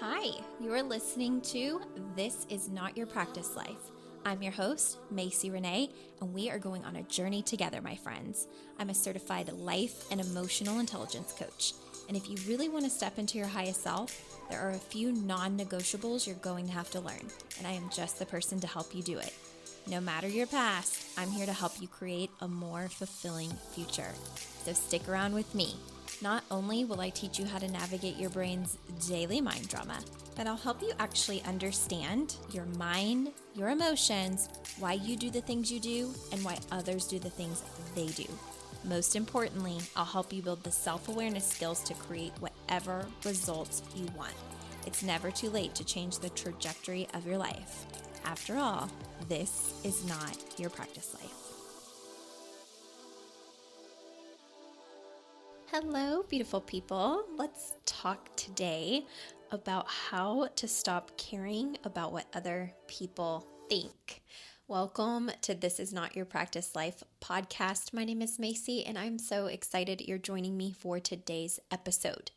Hi, you're listening to This Is Not Your Practice Life. I'm your host, Macy Renee, and we are going on a journey together, my friends. I'm a certified life and emotional intelligence coach. And if you really want to step into your highest self, there are a few non-negotiables you're going to have to learn, and I am just the person to help you do it. No matter your past, I'm here to help you create a more fulfilling future. So stick around with me. Not only will I teach you how to navigate your brain's daily mind drama, but I'll help you actually understand your mind, your emotions, why you do the things you do, and why others do the things they do. Most importantly, I'll help you build the self-awareness skills to create whatever results you want. It's never too late to change the trajectory of your life. After all, this is not your practice life. Hello, beautiful people. Let's talk today about how to stop caring about what other people think. Welcome to This Is Not Your Practice Life podcast. My name is Macy, and I'm so excited you're joining me for today's episode.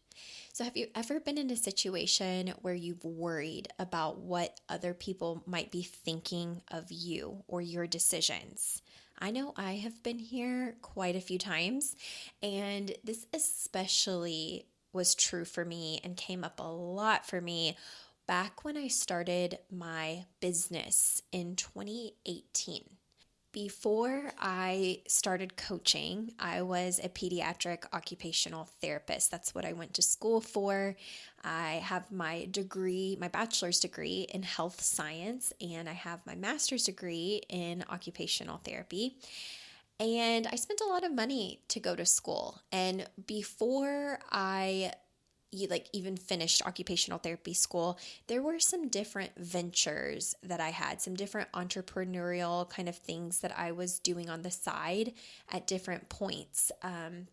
So have you ever been in a situation where you've worried about what other people might be thinking of you or your decisions? I know I have been here quite a few times, and this especially was true for me and came up a lot for me back when I started my business in 2018. Before I started coaching, I was a pediatric occupational therapist. That's what I went to school for. I have my degree, my bachelor's degree in health science, and I have my master's degree in occupational therapy. And I spent a lot of money to go to school. And before I even finished occupational therapy school, there were some different ventures that I had, some different entrepreneurial kind of things that I was doing on the side at different points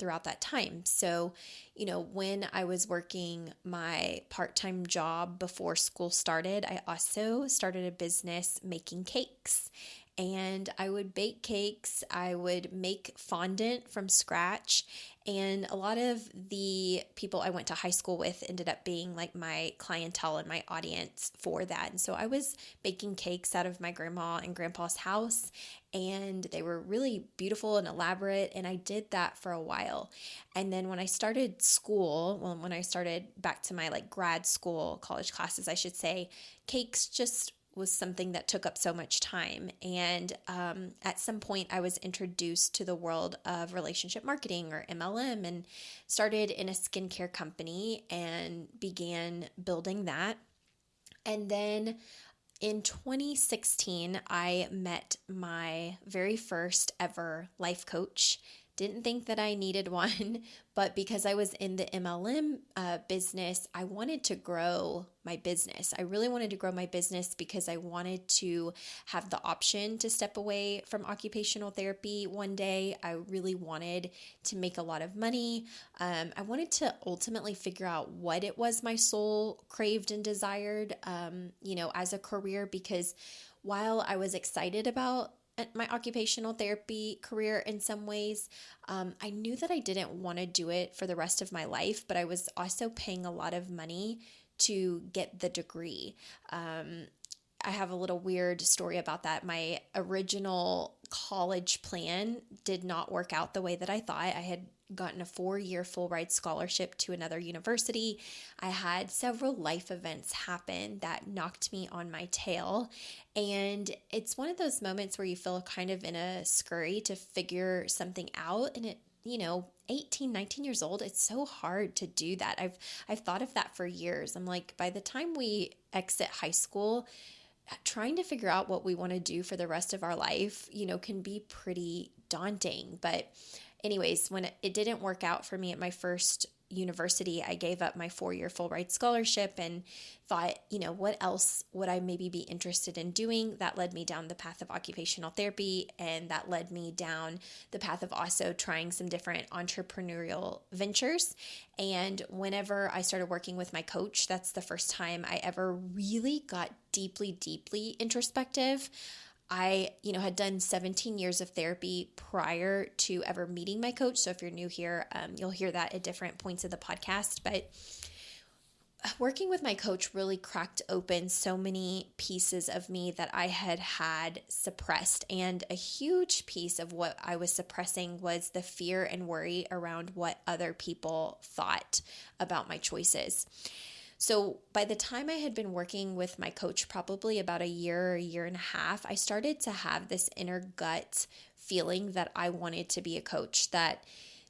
throughout that time. So, when I was working my part-time job before school started, I also started a business making cakes. And I would bake cakes, I would make fondant from scratch, and a lot of the people I went to high school with ended up being like my clientele and my audience for that. And so I was baking cakes out of my grandma and grandpa's house, and they were really beautiful and elaborate, and I did that for a while. And then when I started school, when I started back to my grad school, college classes, I should say, cakes just was something that took up so much time. And at some point, I was introduced to the world of relationship marketing, or MLM, and started in a skincare company and began building that. And then in 2016, I met my very first ever life coach. Didn't think that I needed one, but because I was in the MLM business, I wanted to grow my business. I really wanted to grow my business because I wanted to have the option to step away from occupational therapy one day. I really wanted to make a lot of money. I wanted to ultimately figure out what it was my soul craved and desired, as a career, because while I was excited about my occupational therapy career in some ways, I knew that I didn't want to do it for the rest of my life, but I was also paying a lot of money to get the degree. I have a little weird story about that. My original college plan did not work out the way that I thought. I had gotten a 4-year full ride scholarship to another university. I had several life events happen that knocked me on my tail. And it's one of those moments where you feel kind of in a scurry to figure something out. And 18, 19 years old, it's so hard to do that. I've thought of that for years. I'm like, by the time we exit high school, trying to figure out what we want to do for the rest of our life, can be pretty daunting. But anyways, when it didn't work out for me at my first university, I gave up my 4-year full ride scholarship and thought, what else would I maybe be interested in doing? That led me down the path of occupational therapy, and that led me down the path of also trying some different entrepreneurial ventures. And whenever I started working with my coach, that's the first time I ever really got deeply, deeply introspective. I, had done 17 years of therapy prior to ever meeting my coach. So if you're new here, you'll hear that at different points of the podcast. But working with my coach really cracked open so many pieces of me that I had suppressed. And a huge piece of what I was suppressing was the fear and worry around what other people thought about my choices. So by the time I had been working with my coach, probably about a year and a half, I started to have this inner gut feeling that I wanted to be a coach, that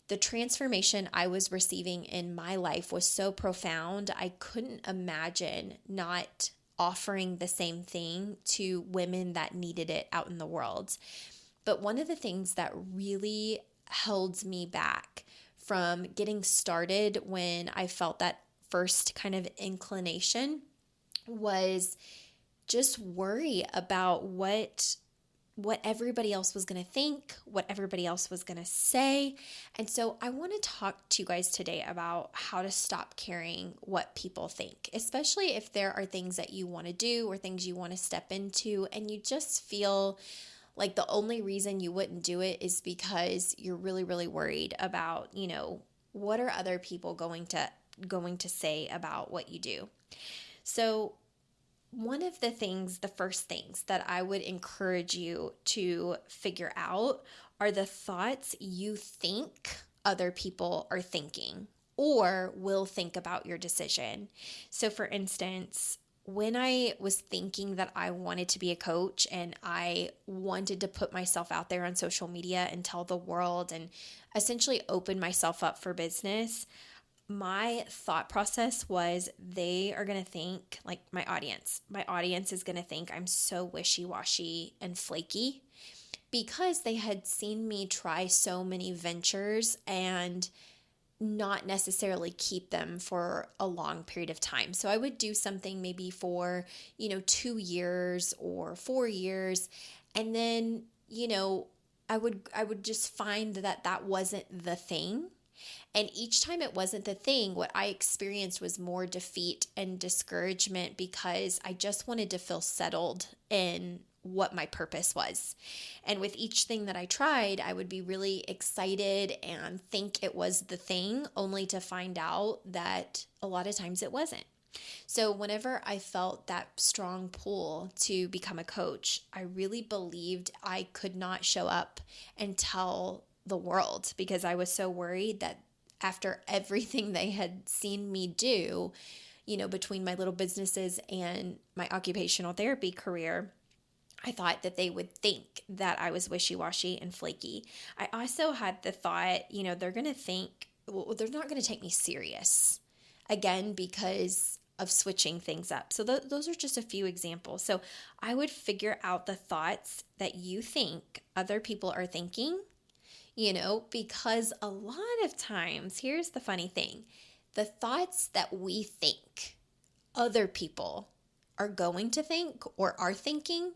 the transformation I was receiving in my life was so profound, I couldn't imagine not offering the same thing to women that needed it out in the world. But one of the things that really held me back from getting started when I felt that first kind of inclination was just worry about what everybody else was going to think, what everybody else was going to say. And so I want to talk to you guys today about how to stop caring what people think, especially if there are things that you want to do or things you want to step into and you just feel like the only reason you wouldn't do it is because you're really, really worried about, what are other people going to say about what you do. So one of the first things that I would encourage you to figure out are the thoughts you think other people are thinking or will think about your decision. So for instance, when I was thinking that I wanted to be a coach and I wanted to put myself out there on social media and tell the world and essentially open myself up for business, my thought process was they are going to think, like my audience is going to think I'm so wishy-washy and flaky because they had seen me try so many ventures and not necessarily keep them for a long period of time. So I would do something maybe for, 2 years or 4 years. And then, I would just find that wasn't the thing. And each time it wasn't the thing, what I experienced was more defeat and discouragement because I just wanted to feel settled in what my purpose was. And with each thing that I tried, I would be really excited and think it was the thing, only to find out that a lot of times it wasn't. So whenever I felt that strong pull to become a coach, I really believed I could not show up and tell the world because I was so worried that after everything they had seen me do, between my little businesses and my occupational therapy career, I thought that they would think that I was wishy-washy and flaky. I also had the thought, they're going to think, well, they're not going to take me serious again because of switching things up. So those are just a few examples. So I would figure out the thoughts that you think other people are thinking, because a lot of times, here's the funny thing, the thoughts that we think other people are going to think or are thinking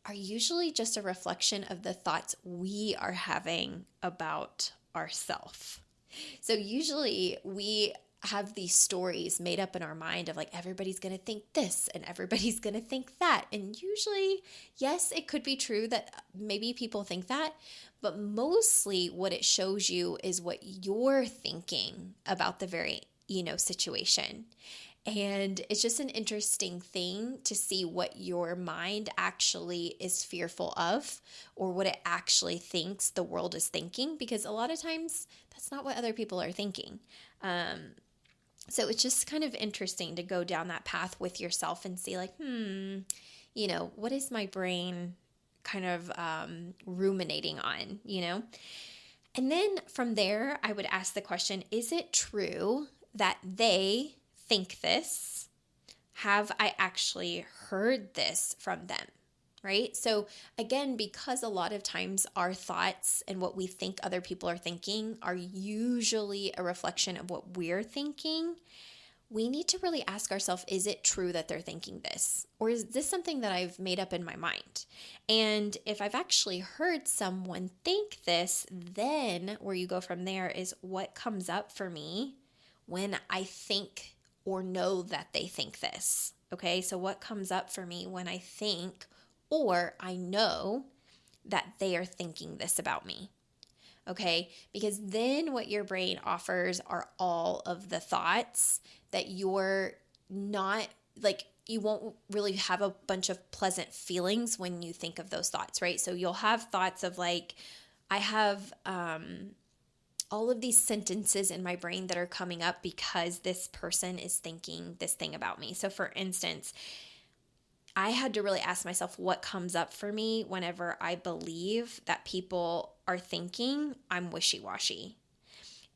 are usually just a reflection of the thoughts we are having about ourselves. So usually we have these stories made up in our mind of like, everybody's going to think this and everybody's going to think that. And usually, yes, it could be true that maybe people think that, but mostly what it shows you is what you're thinking about the very, situation. And it's just an interesting thing to see what your mind actually is fearful of or what it actually thinks the world is thinking, because a lot of times that's not what other people are thinking. So it's just kind of interesting to go down that path with yourself and see like, what is my brain kind of ruminating on, And then from there, I would ask the question, is it true that they think this? Have I actually heard this from them? Right? So again, because a lot of times our thoughts and what we think other people are thinking are usually a reflection of what we're thinking, we need to really ask ourselves, is it true that they're thinking this? Or is this something that I've made up in my mind? And if I've actually heard someone think this, then where you go from there is what comes up for me when I think or know that they think this. Okay, so what comes up for me when I think or I know that they are thinking this about me? Okay, because then what your brain offers are all of the thoughts that you're not like, you won't really have a bunch of pleasant feelings when you think of those thoughts, right? So you'll have thoughts of like, I have all of these sentences in my brain that are coming up because this person is thinking this thing about me. So for instance, I had to really ask myself what comes up for me whenever I believe that people are thinking I'm wishy-washy.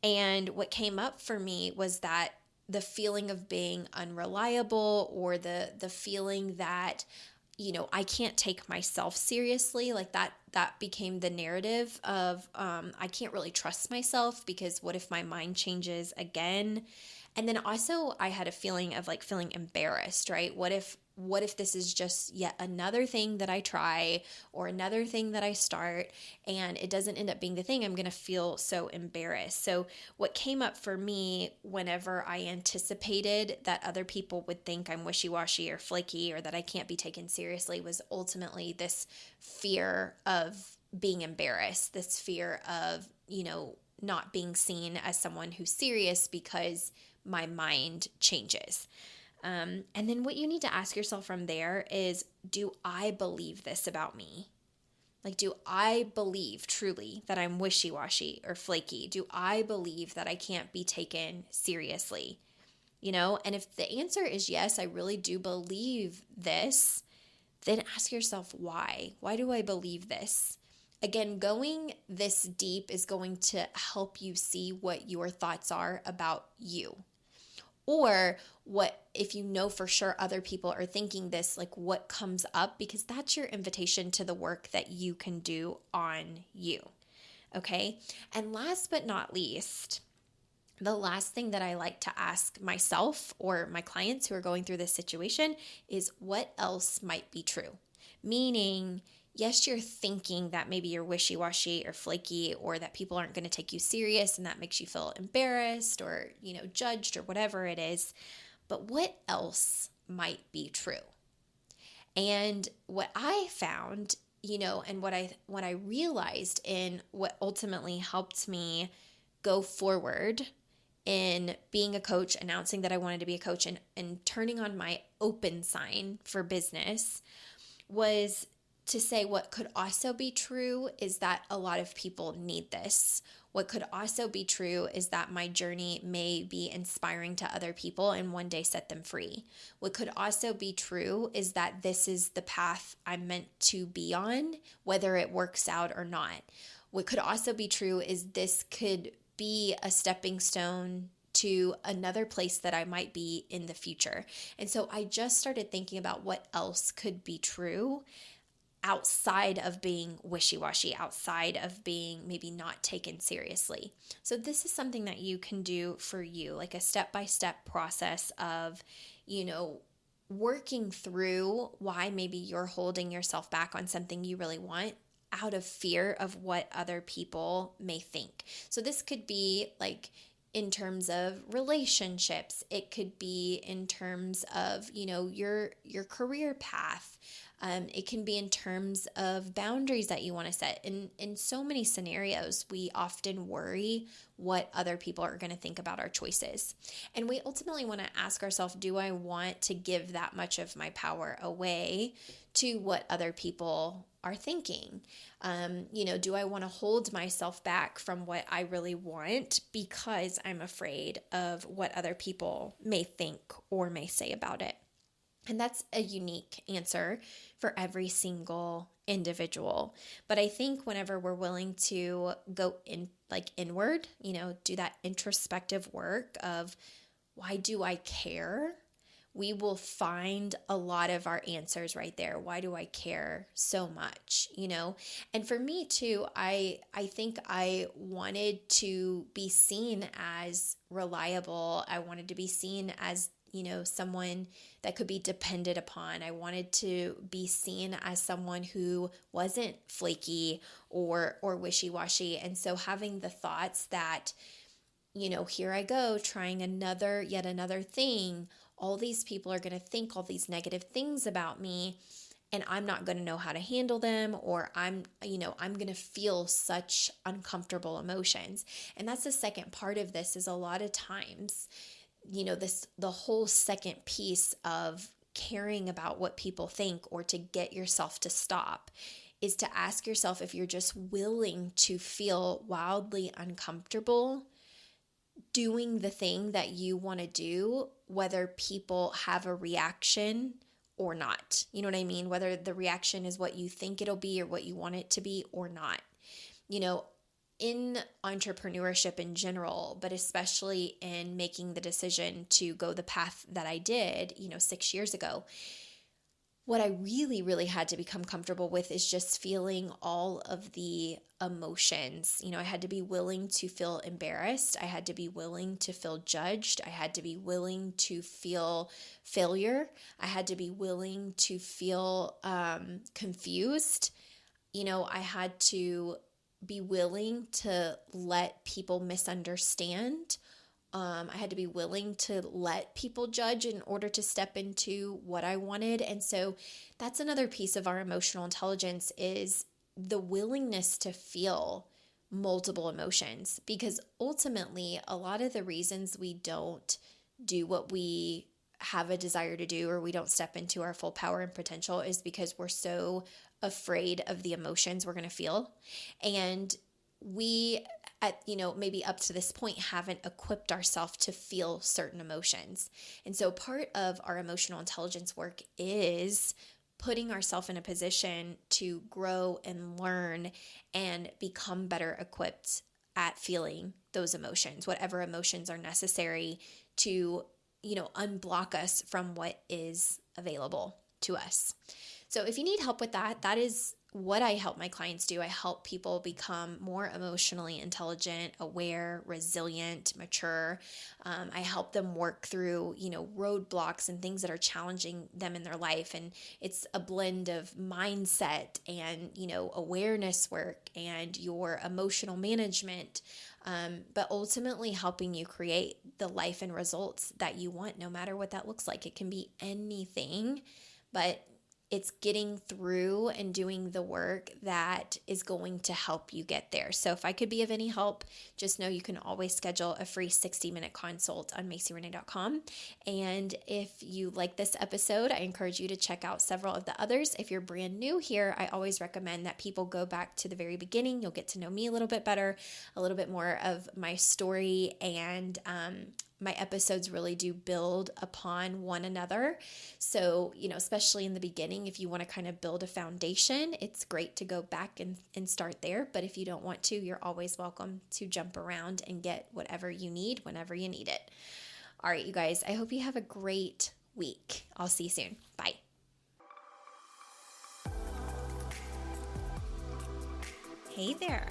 And what came up for me was that the feeling of being unreliable, or the feeling that, I can't take myself seriously. Like that became the narrative of, I can't really trust myself because what if my mind changes again? And then also I had a feeling of like feeling embarrassed, right? What if this is just yet another thing that I try, or another thing that I start, and it doesn't end up being the thing? I'm going to feel so embarrassed. So what came up for me whenever I anticipated that other people would think I'm wishy-washy or flaky, or that I can't be taken seriously, was ultimately this fear of being embarrassed, this fear of, not being seen as someone who's serious because my mind changes. And then what you need to ask yourself from there is, do I believe this about me? Like, do I believe truly that I'm wishy-washy or flaky? Do I believe that I can't be taken seriously? And if the answer is yes, I really do believe this, then ask yourself why. Why do I believe this? Again, going this deep is going to help you see what your thoughts are about you. Or what, if you know for sure other people are thinking this, like what comes up, because that's your invitation to the work that you can do on you. Okay. And last but not least, the last thing that I like to ask myself or my clients who are going through this situation is, what else might be true? Meaning, yes, you're thinking that maybe you're wishy-washy or flaky, or that people aren't going to take you serious and that makes you feel embarrassed or, judged or whatever it is. But what else might be true? And what I found, and what I realized, in what ultimately helped me go forward in being a coach, announcing that I wanted to be a coach, and turning on my open sign for business, was to say what could also be true is that a lot of people need this. What could also be true is that my journey may be inspiring to other people and one day set them free. What could also be true is that this is the path I'm meant to be on, whether it works out or not. What could also be true is this could be a stepping stone to another place that I might be in the future. And so I just started thinking about what else could be true outside of being wishy-washy, outside of being maybe not taken seriously. So this is something that you can do for you, like a step-by-step process of, working through why maybe you're holding yourself back on something you really want out of fear of what other people may think. So this could be like in terms of relationships. It could be in terms of, your career path. It can be in terms of boundaries that you want to set. In so many scenarios, we often worry what other people are going to think about our choices. And we ultimately want to ask ourselves, do I want to give that much of my power away to what other people are thinking? Do I want to hold myself back from what I really want because I'm afraid of what other people may think or may say about it? And that's a unique answer for every single individual. But I think whenever we're willing to go inward, do that introspective work of, why do I care? We will find a lot of our answers right there. Why do I care so much? And for me too, I think I wanted to be seen as reliable. I wanted to be seen as someone that could be depended upon. I wanted to be seen as someone who wasn't flaky or wishy-washy. And so having the thoughts that, here I go trying yet another thing. All these people are going to think all these negative things about me. and I'm not going to know how to handle them, or I'm going to feel such uncomfortable emotions. And that's the second part of this, is a lot of times, the whole second piece of caring about what people think, or to get yourself to stop, is to ask yourself if you're just willing to feel wildly uncomfortable doing the thing that you want to do, whether people have a reaction or not. You know what I mean? Whether the reaction is what you think it'll be or what you want it to be or not. In entrepreneurship in general, but especially in making the decision to go the path that I did, 6 years ago, what I really, really had to become comfortable with is just feeling all of the emotions. I had to be willing to feel embarrassed. I had to be willing to feel judged. I had to be willing to feel failure. I had to be willing to feel confused. I had to be willing to let people misunderstand. I had to be willing to let people judge in order to step into what I wanted. And so that's another piece of our emotional intelligence, is the willingness to feel multiple emotions. Because ultimately, a lot of the reasons we don't do what we have a desire to do, or we don't step into our full power and potential, is because we're so afraid of the emotions we're going to feel. And we, maybe up to this point, haven't equipped ourselves to feel certain emotions. And so part of our emotional intelligence work is putting ourselves in a position to grow and learn and become better equipped at feeling those emotions, whatever emotions are necessary to, unblock us from what is available to us. So if you need help with that, that is what I help my clients do. I help people become more emotionally intelligent, aware, resilient, mature. I help them work through, roadblocks and things that are challenging them in their life. And it's a blend of mindset and, awareness work and your emotional management, but ultimately helping you create the life and results that you want, no matter what that looks like. It can be anything, but it's getting through and doing the work that is going to help you get there. So if I could be of any help, just know you can always schedule a free 60-minute consult on MacyRenee.com. And if you like this episode, I encourage you to check out several of the others. If you're brand new here, I always recommend that people go back to the very beginning. You'll get to know me a little bit better, a little bit more of my story, and my episodes really do build upon one another. So, especially in the beginning, if you want to kind of build a foundation, it's great to go back and start there. But if you don't want to, you're always welcome to jump around and get whatever you need whenever you need it. All right, you guys, I hope you have a great week. I'll see you soon. Bye. Hey there.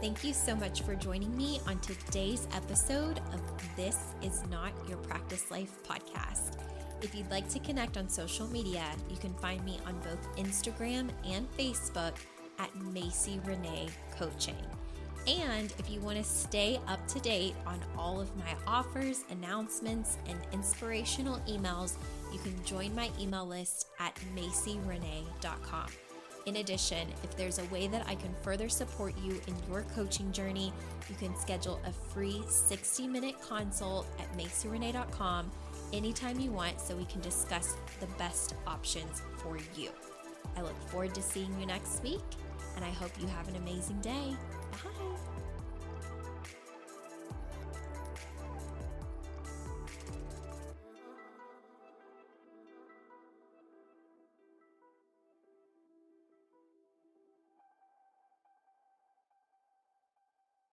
Thank you so much for joining me on today's episode of This Is Not Your Practice Life podcast. If you'd like to connect on social media, you can find me on both Instagram and Facebook at Macy Renee Coaching. And if you want to stay up to date on all of my offers, announcements, and inspirational emails, you can join my email list at MacyRenee.com. In addition, if there's a way that I can further support you in your coaching journey, you can schedule a free 60-minute consult at MacyRenee.com anytime you want, so we can discuss the best options for you. I look forward to seeing you next week, and I hope you have an amazing day. Bye.